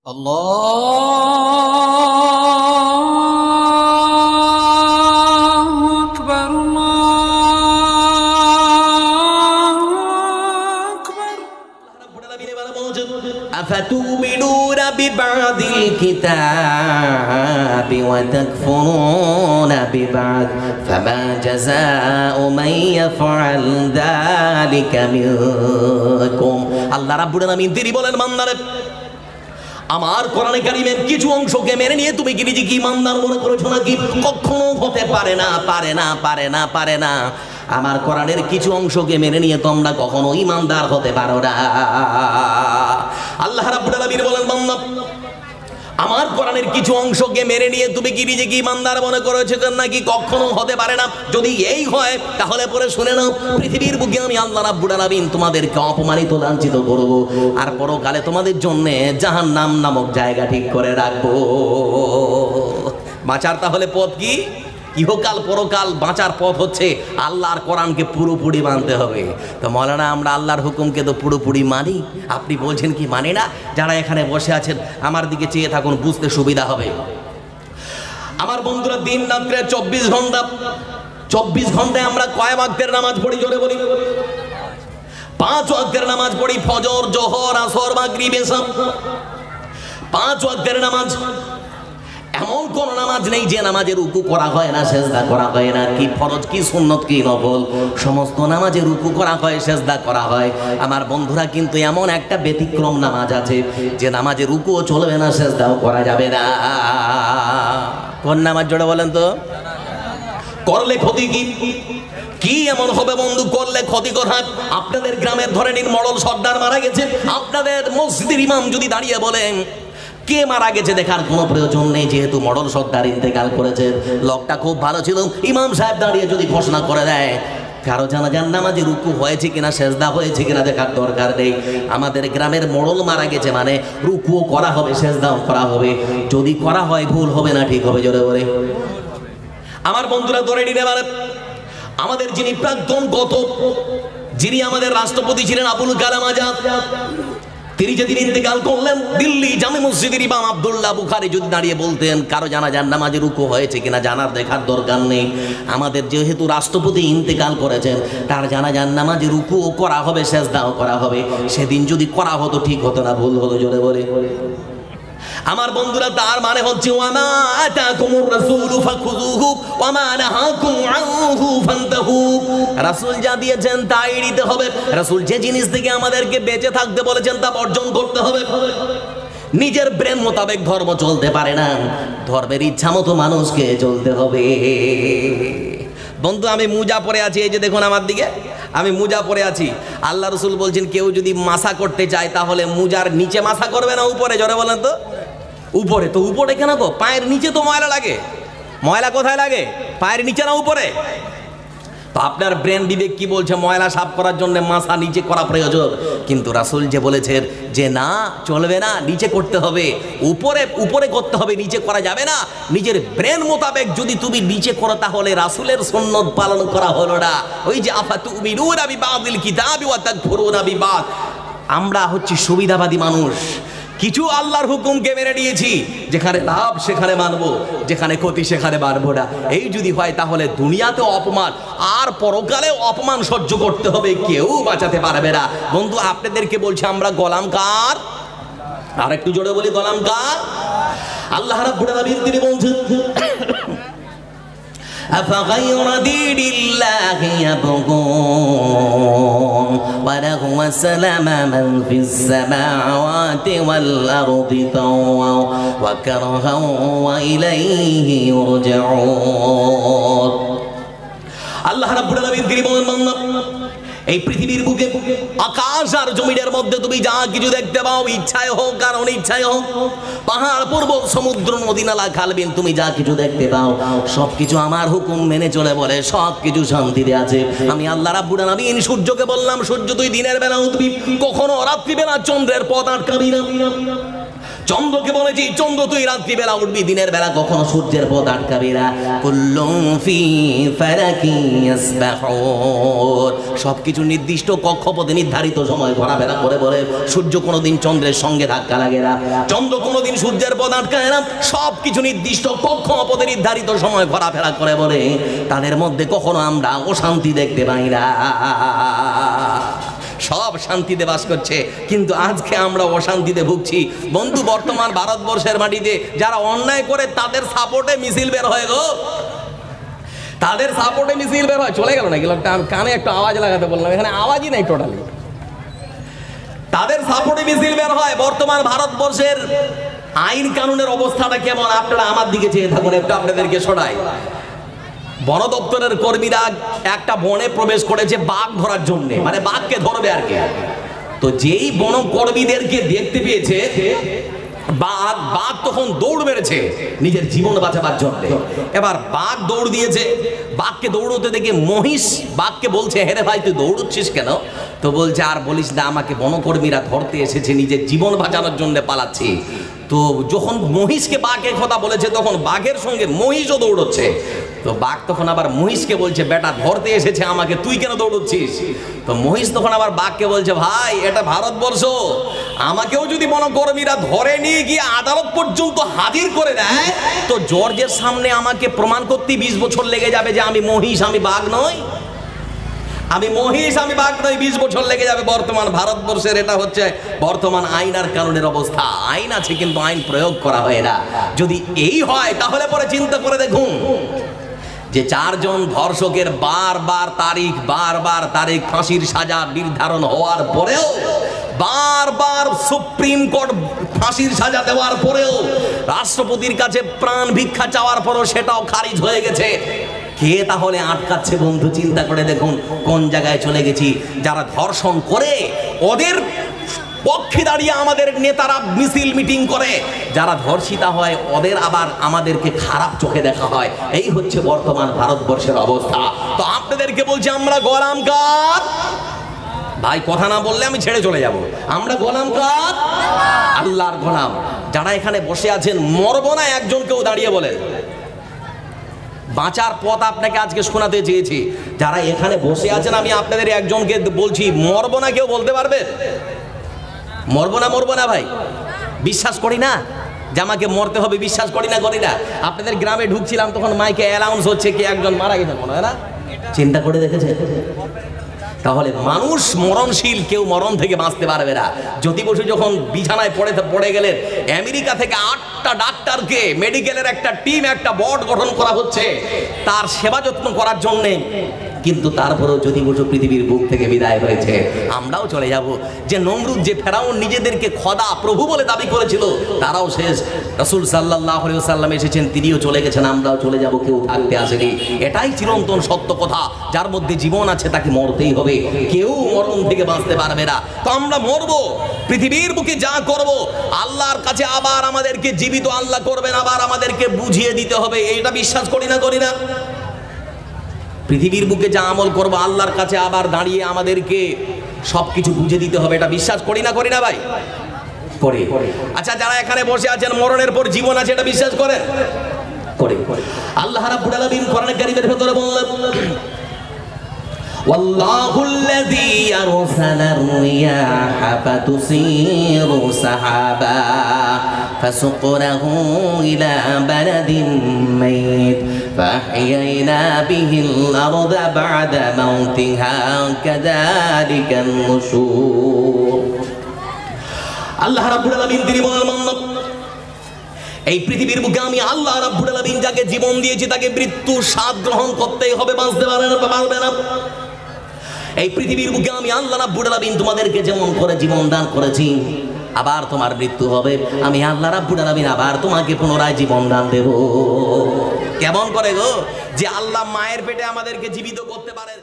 আল্লাহু আকবার আফাতুমিনুনা বিবাদিল কিতাবি ওয়া তাকফুরুনা বিবাদ ফামা জাযাউ মান ইয়াফআল যালিকা মিনকুম। আল্লাহ রাব্বুল আলামিন তিনি বলেন, বান্দারে আমার কোরআনে কারিমের কিছু অংশকে মেনে নিয়ে তুমি কি নিজেকে ইমানদার মনে করেছো নাকি? কখনো হতে পারে না, পারে না, পারে না, পারে না। আমার কোরআনের কিছু অংশকে মেনে নিয়ে তোমরা কখনো ইমানদার হতে পারো না। আল্লাহ রাব্বুল আলামিন বলেন, বান্দা আমার কোরআনের কিছু অংশকে মেনে নিয়ে তুমি কি নিজেকে ইমানদার মনে করেছো নাকি? কখনো হতে পারে না। যদি এই হয় তাহলে পরে শুনে নাও, পৃথিবীর বুকে আমি আল্লাহ রাব্বুল আলামিন তোমাদেরকে অপমানিত লাঞ্ছিত করব, আর পরকালে তোমাদের জন্য জাহান্নাম নামক জায়গা ঠিক করে রাখবো। বাঁচার তাহলে পথ কি? ইহকাল পরকাল বাঁচার পথ হচ্ছে আল্লাহর কোরআনকে পুরোপুরি মানতে হবে। তো মৌলানা আমরা আল্লাহর হুকুমকে তো পুরোপুরি মানি, আপনি বলছেন কি মানি না? যারা এখানে বসে আছেন আমার দিকে চেয়ে থাকুন, বুঝতে সুবিধা হবে। আমার বন্ধুরা, দিন রাত্রে 24 ঘন্টায় আমরা কয় ওয়াক্তের নামাজ পড়ি? জোরে বলি। 5 ওয়াক্তের নামাজ পড়ি, ফজর, জোহর, আসর, মাগরিব, এশা। 5 ওয়াক্তের নামাজ। এমন কোন নামাজ নেই যে নামাজে রুকু করা হয় না, সেজদা করা হয় না। কি ফরজ, কি সুন্নত, কি নফল, সমস্ত নামাজে রুকু করা হয়, সেজদা করা হয়। আমার বন্ধুরা, কিন্তু এমন একটা ব্যতিক্রম নামাজ আছে যে নামাজে রুকুও চলবে না, সেজদাও করা যাবে না। কোন নামাজ? জোরে বলেন তো। করলে ক্ষতি কি? কি এমন হবে বন্ধু করলে ক্ষতি কোথায়? আপনাদের গ্রামের ধরে নিন মডল সর্দার মারা গেছে, আপনাদের মসজিদের ইমাম যদি দাঁড়িয়ে বলেন কে মারা গেছে দেখার কোনো প্রয়োজন নেই, যেহেতু মডল সর্দার ইন্তেকাল করেছে, লোকটা খুব ভালো ছিল, ইমাম সাহেব দাঁড়িয়ে যদি ঘোষণা করে দেয় কারো জানাজার নামাজে রুকু হয়েছে কিনা, সেজদা হয়েছে কিনা দেখার দরকার নেই। আমাদের গ্রামের মডল মারা গেছে মানে রুকুও করা হবে, সেজদাও করা হবে। যদি করা হয় ভুল হবে না ঠিক হবে? জোরে বলে। আমার বন্ধুরা ধরে নিতে পারে, আমাদের যিনি প্রাক্তন গত, যিনি আমাদের রাষ্ট্রপতি ছিলেন আবুল কালাম আজাদ, তিনি যেদিন ইন্তেকাল করলেন, দিল্লি জামে মসজিদের ইমাম আব্দুল্লাহ বুখারী যদি দাঁড়িয়ে বলতেন কারো জানাজার নামাজে রুকু হয়েছে কিনা জানার দেখার দরকার নেই, আমাদের যেহেতু রাষ্ট্রপতি ইন্তেকাল করেছেন তার জানাজার নামাজে রুকুও করা হবে, সেজদাও করা হবে। সেদিন যদি করা হতো ঠিক হতো না ভুল হতো? জোরে বলে। আমার বন্ধুরা, তার মানে হচ্ছে ওয়ামা আতাকুমুর রাসূলু ফাখুযুহু ওয়ামা নাহাকুম আনহু ফান্তাহু। রাসূল যা দিয়েছেন তাই নিতে হবে। রাসূল যে জিনিস থেকে আমাদেরকে বেঁচে থাকতে বলেছেন তা বর্জন করতে হবে। নিজের ব্রেন মোতাবেক ধর্ম চলতে পারে না, ধর্মের ইচ্ছা মতো মানুষকে চলতে হবে। বন্ধু, আমি মুজা পরে আছি, এই যে দেখুন আমার দিকে, আমি মুজা পরে আছি। আল্লাহ রসুল বলছেন কেউ যদি মাসা করতে চায় তাহলে মুজার নিচে মাসা করবে না উপরে? জোরে বলেন তো। উপরে? তো উপরে কেন গো? পায়ের নিচে তো ময়লা লাগে। ময়লা কোথায় লাগে? পায়ের নিচে না উপরে? তো আপনার ব্রেন বিবেক কি বলছে? ময়লা সাফ করার জন্য মাসা নিচে করা প্রয়োজন, কিন্তু রাসূল যে বলেছেন যে না, চলবে না, নিচে করতে হবে, উপরে উপরে করতে হবে, নিচে করা যাবে না। নিজের ব্রেন মোতাবেক যদি তুমি নিচে করো তাহলে রাসূলের সুন্নাত পালন করা হলো না। ওই যে আফাতুমিনুনা বিবাদিল কিতাবি ওয়া তাকফুরুনা বিবাদ। আমরা হচ্ছে সুবিধাবাদী মানুষ, কিছু আল্লাহর হুকুমকে মেনে নিয়েছি, যেখানে লাভ সেখানে মানবো, যেখানে ক্ষতি সেখানে মানবো না। এই যদি হয় তাহলে দুনিয়াতেও অপমান আর পরকালেও অপমান সহ্য করতে হবে, কেউ বাঁচাতে পারবে না। বন্ধু, আপনাদেরকে বলছি আমরা গোলাম কার? আর একটু জোরে বলি, গোলাম কার? আল্লাহ রাব্বুল আলামিন তিনি বলছেন أفغير دين الله يبغون وله أسلم من في السماوات والأرض طوعا وكرها وإليه يرجعون। আল্লাহ রাব্বুল আলামিন তিনি বলেন, এই পৃথিবীর বুকে আকাশ আর জমিনের মধ্যে তুমি যা কিছু দেখতে পাও, ইচ্ছায় হোক আর অনিচ্ছায় হোক, পাহাড় পর্বত সমুদ্র নদী নালা খাল বিল, তুমি যা কিছু দেখতে পাও সবকিছু আমার হুকুম মেনে চলে বলে সবকিছু শান্তিতে আছে। আমি আল্লাহ রাব্বুল আলামিন সূর্যকে বললাম, সূর্য তুই দিনের বেলা উঠবি, কখনো রাত্রি বেলা চন্দ্রের পথ আটকাবি না। চন্দ্রকে বলেছি, চন্দ্র তুই রাত্রিবেলা উঠবি, দিনের বেলা কখনো সূর্যের পথ আটকাবি না। কুল্লুম ফি ফালাকি ইয়াসবাহুন, সবকিছু নির্দিষ্ট কক্ষপথে নির্ধারিত সময় ঘোরাফেরা করে বলে। সূর্য কোনোদিন চন্দ্রের সঙ্গে ধাক্কা লাগে না, চন্দ্র কোনোদিন সূর্যের পথ আটকায় না, সবকিছু নির্দিষ্ট কক্ষপথে নির্ধারিত সময় ঘোরাফেরা করে বলে। তাদের মধ্যে কখনো আমরা অশান্তি দেখতে পাই না, সব শান্তিতে বাস করছে। কিন্তু আজকে আমরা অশান্তিতে ভুগছি বন্ধু। বর্তমান ভারতবর্ষের মাটিতে যারা অন্যায় করে তাদের সাপোর্টে মিছিল বের হয় গো, তাদের সাপোর্টে মিছিল বের হয়। চলে গেল নাকি লোকটা? আমি কানে একটু আওয়াজ লাগাতে বললাম, এখানে আওয়াজই নাই টোটালি। তাদের সাপোর্টে মিছিল বের হয়। বর্তমান ভারতবর্ষের আইন কানুনের অবস্থাটা কেমন আপনারা আমার দিকে চেয়ে থাকুন, একটু আপনাদেরকে শোনাই। বন দপ্তরের কর্মীরা একটা বনে প্রবেশ করেছে বাঘ ধরার জন্য, মানে বাঘকে ধরবে আর কি। তো যেই বন কর্মীদেরকে দেখতে পেয়েছে বাঘ তখন দৌড় মেরেছে নিজের জীবন বাঁচাবার জন্য। এবার বাঘ দৌড় দিয়েছে, বাঘকে দৌড়তে দেখে মহিষ বাঘকে বলছে, হেরে ভাই তুই দৌড়চ্ছিস কেন? তো বলছে, আর বলিস না, আমাকে বনকর্মীরা ধরতে এসেছে, নিজের জীবন বাঁচানোর জন্য পালাচ্ছি। তো যখন মহিষকে বাঘের কথা বলেছে তখন বাঘের সঙ্গে মহিষও দৌড়চ্ছে। তো বাঘ তখন আবার মহিষকে বলছে, বেটা ধরতে এসেছে আমাকে, তুই কেন দৌড়চ্ছিস? তো মহিষ তখন আবার বাঘকে বলছে, ভাই এটা ভারতবর্ষ, আমাকেও যদি বনকর্মীরা ধরে নিয়ে গিয়ে আদালত পর্যন্ত হাজির করে দেয় তো জর্জের সামনে আমাকে প্রমাণ করতে 20 বছর লেগে যাবে যে আমি মহিষ, আমি বাঘ নই, আমি মহিষ, আমি বাঘ নই, 20 বছর লেগে যাবে। বর্তমান ভারতবর্ষের এটা হচ্ছে বর্তমান আইন আর কানুনের অবস্থা। আইন আছে কিন্তু আইন প্রয়োগ করা হয় না। যদি এই হয় তাহলে পরে চিন্তা করে দেখুন যে 4 জন ধর্ষকের বারবার তারিখ ফাঁসির সাজা নির্ধারণ হওয়ার পরেও, বারবার সুপ্রিম কোর্ট ফাঁসির সাজা দেওয়ার পরেও, রাষ্ট্রপতির কাছে প্রাণ ভিক্ষা চাওয়ার পরেও সেটাও খারিজ হয়ে গেছে। কে তাহলে আটকাচ্ছে বন্ধু? চিন্তা করে দেখুন কোন জায়গায় চলে গেছি। যারা ধর্ষণ করে ওদের পক্ষে দাঁড়িয়ে আমাদের নেতারা মিছিল মিটিং করে, যারা ধর্ষিতা হয় ওদের আবার আমাদেরকে খারাপ চোখে দেখা হয়। এই হচ্ছে বর্তমান ভারতবর্ষের অবস্থা। তো আপনাদেরকে বলছি, আমরা গোলাম কার? ভাই কথা না বললে আমি ছেড়ে চলে যাব। আমরা গোলাম কার? আল্লাহর গোলাম। যারা এখানে বসে আছেন মরবো না, একজন কেউ দাঁড়িয়ে বলেন। বাঁচার পথ আপনাকে আজকে শোনাতে চেয়েছি। যারা এখানে বসে আছেন আমি আপনাদের একজনকে বলছি, মরবো না, কেউ বলতে পারবে? মরবো না ভাই, বিশ্বাস করি না যে আমাকে মরতে হবে, বিশ্বাস করি না। আপনাদের গ্রামে ঢুকছিলাম তখন মাইকে অ্যানাউন্স হচ্ছে কি একজন মারা গেছেন, মনে হয় না? চিন্তা করে দেখেছে? তাহলে মানুষ মরণশীল, কেউ মরণ থেকে বাঁচতে পারবে না। জ্যোতি বসু যখন বিছানায় পড়ে গেলেন, আমেরিকা থেকে 8টা ডাক্তারকে, মেডিকেলের একটা টিম, একটা বোর্ড গঠন করা হচ্ছে তার সেবা যত্ন করার জন্যে। কিন্তু তারপরেও জ্যোতি বসু পৃথিবীর বুক থেকে বিদায় হয়েছে। আমরাও চলে যাব। যে নমরুদ, যে ফেরাউন নিজেদেরকে খোদা প্রভু বলে দাবি করেছিল, তারাও শেষ। রাসূল সাল্লাল্লাহু আলাইহি ওয়াসাল্লাম এসেছেন, তিনিও চলে গেছেন, আমরাও চলে যাব, কেউ থাকতে আসেনি। এটাই চিরন্তন সত্য কথা। যার মধ্যে জীবন আছে তাকে মরতেই হবে, কেউ মরণ থেকে বাঁচতে পারবে না। তো আমরা মরবো, পৃথিবীর বুকে যা করব আল্লাহর কাছে আবার আমাদেরকে জীবিত আল্লাহ করবেন, আবার আমাদেরকে বুঝিয়ে দিতে হবে। এইটা বিশ্বাস করি না? পৃথিবীর বুকে যা আমল করবো আল্লাহর কাছে আবার দাঁড়িয়ে আমাদেরকে সবকিছু বুঝে দিতে হবে, এটা বিশ্বাস করি না ভাই? করি। আচ্ছা, যারা এখানে বসে আছেন মরণের পর জীবন আছে, এটা বিশ্বাস করেন? করি। আল্লাহ রাব্বুল আলামিন কোরআন কারীমের ভেতরে বললেন, ওয়াল্লাহুল্লাযী আরসালার রিয়াহা ফাতুসীরু সাহাবা ফাসুকরাহু ইলা বালাদিন মাইত فأحيينا به الأرض بعد موتها كذلك النشور। আল্লাহ রাব্বুল আলামিন তিনি বলেন, এই পৃথিবীর বুকে আমি আল্লাহ রাব্বুল আলামিন যাকে জীবন দিয়েছি তাকে মৃত্যুর স্বাদ গ্রহণ করতেই হবে, বাঁচতে পারবে না। এই পৃথিবীর বুকে আমি আল্লাহ রাব্বুল আলামিন তোমাদেরকে যেমন করে জীবন দান করেছি, আবার তোমার মৃত্যু হবে। আমি আল্লাহ রাব্বুল আলামিন আবার তোমাকে পুনরায় জীবন দান দেব। কেমন করে গো? যে আল্লাহ মায়ের পেটে আমাদেরকে জীবিত করতে পারে।